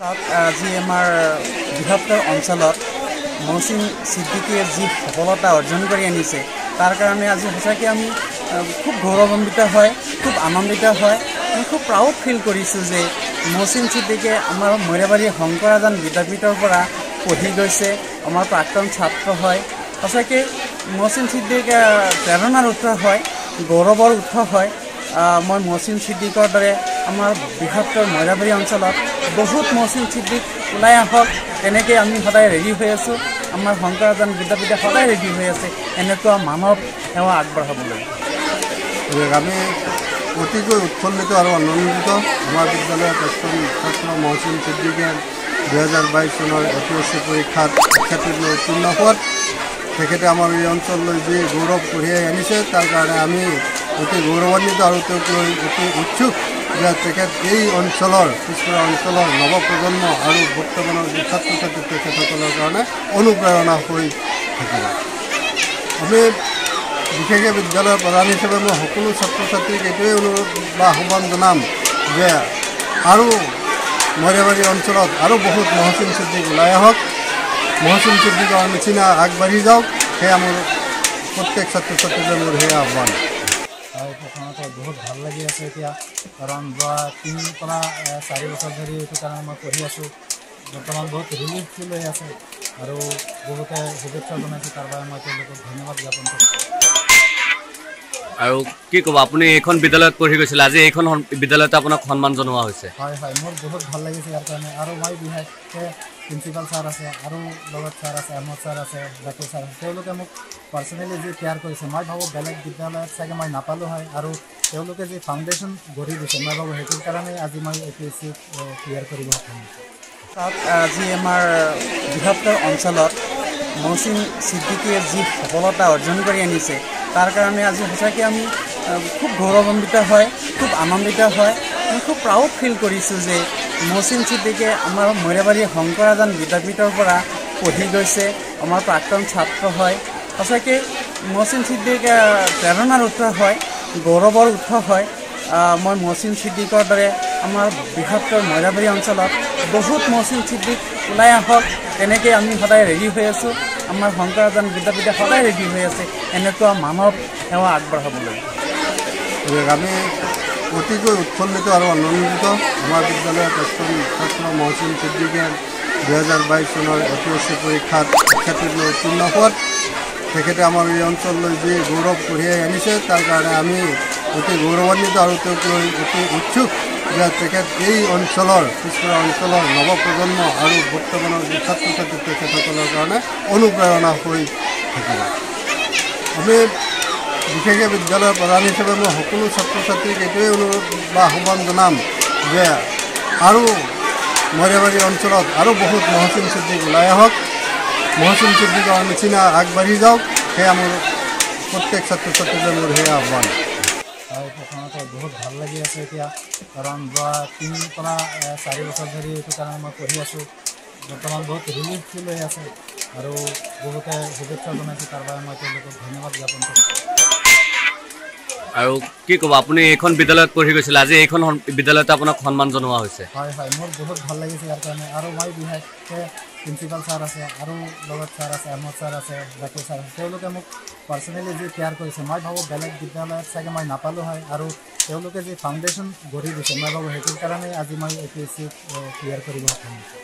আজি আমাৰ বৃহত্তৰ অঞ্চলত মহচিন ছিদ্দিকীয়ে যি সফলতা অৰ্জন কৰি আনিছে তাৰ কাৰণে আজি সঁচাকৈ আমি খুব গৌৰৱান্বিত হয়, খুব আনন্দিত হয়। আমি খুব প্ৰাউড ফিল কৰিছোঁ যে মহচিন ছিদ্দিকীয়ে আমাৰ মইৰাবাৰী শংকৰাজান বিদ্যাপীঠৰ পৰা পঢ়ি গৈছে, আমাৰ প্ৰাক্তন ছাত্ৰ হয়। সঁচাকৈ মহচিন ছিদ্দিক প্ৰেৰণাৰ উৎস হয়, গৌৰৱৰ উৎস হয়। মই মহচিন ছিদ্দিকৰ দৰে আমাৰ বৃহত্তৰ মইৰাবাৰী অঞ্চলত বহুত মহচিন ছিদ্দিক ওলাই আহক, তেনেকৈ আমি সদায় ৰেডি হৈ আছোঁ। আমাৰ শংকৰাজান বিদ্যাপীঠে সদায় ৰেডি হৈ আছে এনেকুৱা মানৱ সেৱা আগবঢ়াবলৈ। আমি অতিকৈ উৎফুল্লিত আৰু আনন্দিত। আমাৰ বিদ্যালয়ৰ প্ৰাক্তন ছাত্ৰ মহচিন ছিদ্দিকে 2022 চনৰ APSC পৰীক্ষাত শিক্ষাৰ্থীলৈ উত্তীৰ্ণ হোৱাত তেখেতে আমাৰ এই অঞ্চললৈ যি গৌৰৱ কঢ়িয়াই আনিছে তাৰ কাৰণে আমি অতি গৌৰৱান্বিত আৰু তেওঁক লৈ অতি উৎসুক যে তেখেত এই অঞ্চলৰ পিছপৰা অঞ্চলৰ নৱপ্ৰজন্ম আৰু বৰ্তমানৰ যি ছাত্ৰ ছাত্ৰী তেখেতসকলৰ কাৰণে অনুপ্ৰেৰণা হৈ থাকিব। আমি বিশেষকৈ বিদ্যালয়ৰ প্ৰধান হিচাপে মই সকলো ছাত্ৰ ছাত্ৰীক এইটোৱেই অনুৰোধ বা আহ্বান জনাম যে আৰু মইৰাবাৰী অঞ্চলত আৰু বহুত মহচিন ছিদ্দিক ওলাই আহক, মহচিন ছিদ্দিকৰ নিচিনা আগবাঢ়ি যাওক। সেয়া মোৰ প্ৰত্যেক ছাত্ৰ ছাত্ৰীলৈ মোৰ সেয়া আহ্বান। হয়, প্ৰথমতে বহুত ভাল লাগি আছে এতিয়া, কাৰণ যোৱা 3 পৰা 4 বছৰ ধৰি এইটো কাৰণে মই পঢ়ি আছোঁ। বৰ্তমান বহুত ৰিলিফ ফিল হৈ আছে আৰু বহুতে শুভেচ্ছা জনাইছে, তাৰ বাবে মই তেওঁলোকক ধন্যবাদ জ্ঞাপন কৰিছোঁ। আৰু কি ক'ব, আপুনি এইখন বিদ্যালয়ত পঢ়ি গৈছিলে, আজি এইখন বিদ্যালয়তে আপোনাক সন্মান জনোৱা হৈছে? হয় হয়, মোৰ বহুত ভাল লাগিছে ইয়াৰ কাৰণে। আৰু মই বিশেষকৈ প্ৰিন্সিপাল ছাৰ আছে আৰু লগত ছাৰ আছে, আহমদ ছাৰ আছে, জাকিৰ ছাৰ আছে, তেওঁলোকে মোক পাৰ্চনেলি যি কেয়াৰ কৰিছে, মই ভাবোঁ বেলেগ বিদ্যালয়ত চাগে মই নাপালোঁ হয়। আৰু তেওঁলোকে যি ফাউণ্ডেশ্যন গঢ়ি দিছে, মই ভাবোঁ সেইটোৰ কাৰণেই আজি মই APSC ক্লিয়াৰ কৰিব সক্ষম হৈছোঁ। আজি আমাৰ বৃহত্তৰ অঞ্চলত মহচিন ছিদ্দিকীয়ে যি সফলতা অৰ্জন কৰি আনিছে তাৰ কাৰণে আজি সঁচাকৈ আমি খুব গৌৰৱান্বিত হয়, খুব আনন্দিত হয়। আমি খুব প্ৰাউড ফিল কৰিছোঁ যে মহচিন ছিদ্দিকে আমাৰ মইৰাবাৰী শংকৰাজান বিদ্যাপীঠৰ পৰা পঢ়ি গৈছে, আমাৰ প্ৰাক্তন ছাত্ৰ হয়। সঁচাকৈ মহচিন ছিদ্দিক প্ৰেৰণাৰ উৎস হয়, গৌৰৱৰ উৎস হয়। মই মহচিন ছিদ্দিকৰ দৰে আমাৰ বৃহত্তৰ মইৰাবাৰী অঞ্চলত বহুত মহচিন ছিদ্দিক ওলাই আহক, তেনেকৈ আমি সদায় ৰেডি হৈ আছোঁ। আমাৰ শংকৰাজান বিদ্যাপীঠে সদায় ৰেডি হৈ আছে এনেকুৱা মানৱ সেৱা আগবঢ়াবলৈ। আমি অতিকৈ উৎফুল্লিত আৰু আনন্দিত। আমাৰ বিদ্যালয়ৰ প্ৰাক্তন ছাত্ৰ মহচিন ছিদ্দিকে 2022 চনৰ APSC পৰীক্ষাত শিক্ষাৰ্থীলৈ উত্তীৰ্ণ হোৱাত তেখেতে আমাৰ এই অঞ্চললৈ যি গৌৰৱ কঢ়িয়াই আনিছে তাৰ কাৰণে আমি অতি গৌৰৱান্বিত আৰু তেওঁক লৈ অতি উৎসুক যে তেখেত এই অঞ্চলৰ পিছপৰা অঞ্চলৰ নৱপ্ৰজন্ম আৰু বৰ্তমানৰ যি ছাত্ৰ ছাত্ৰী তেখেতসকলৰ কাৰণে অনুপ্ৰেৰণা হৈ থাকিব। আমি বিশেষকৈ বিদ্যালয়ৰ প্ৰধান হিচাপে মই সকলো ছাত্ৰ ছাত্ৰীক এইটোৱেই অনুৰোধ বা আহ্বান জনাম যে আৰু মইৰাবাৰী অঞ্চলত আৰু বহুত মহচিন ছিদ্দিক ওলাই আহক, মহচিন ছিদ্দিকৰ নিচিনা আগবাঢ়ি যাওক। সেয়া মোৰ প্ৰত্যেক ছাত্ৰ ছাত্ৰীলৈ মোৰ সেয়া আহ্বান। হয়, প্ৰথমতে বহুত ভাল লাগি আছে এতিয়া, কাৰণ যোৱা 3 পৰা 4 বছৰ ধৰি এইটো কাৰণে মই পঢ়ি আছোঁ। বৰ্তমান বহুত ৰিলিফ ফিল হৈ আছে আৰু বহুতে শুভেচ্ছা জনাইছে, তাৰ বাবে মই তেওঁলোকক ধন্যবাদ জ্ঞাপন কৰিছোঁ। আৰু কি ক'ব, আপুনি এইখন বিদ্যালয়ত পঢ়ি গৈছিলে, আজি এইখন বিদ্যালয়তে আপোনাক সন্মান জনোৱা হৈছে? হয় হয়, মোৰ বহুত ভাল লাগিছে ইয়াৰ কাৰণে। আৰু মই বিশেষকৈ প্ৰিন্সিপাল ছাৰ আছে আৰু লগত ছাৰ আছে, আহমদ ছাৰ আছে, জাকিৰ ছাৰ আছে, তেওঁলোকে মোক পাৰ্চনেলি যি কেয়াৰ কৰিছে, মই ভাবোঁ বেলেগ বিদ্যালয়ত চাগে মই নাপালোঁ হয়। আৰু তেওঁলোকে যি ফাউণ্ডেশ্যন গঢ়ি দিছে, মই ভাবোঁ সেইটোৰ কাৰণেই আজি মই APSC ক্লিয়াৰ কৰিব সক্ষম হৈছোঁ।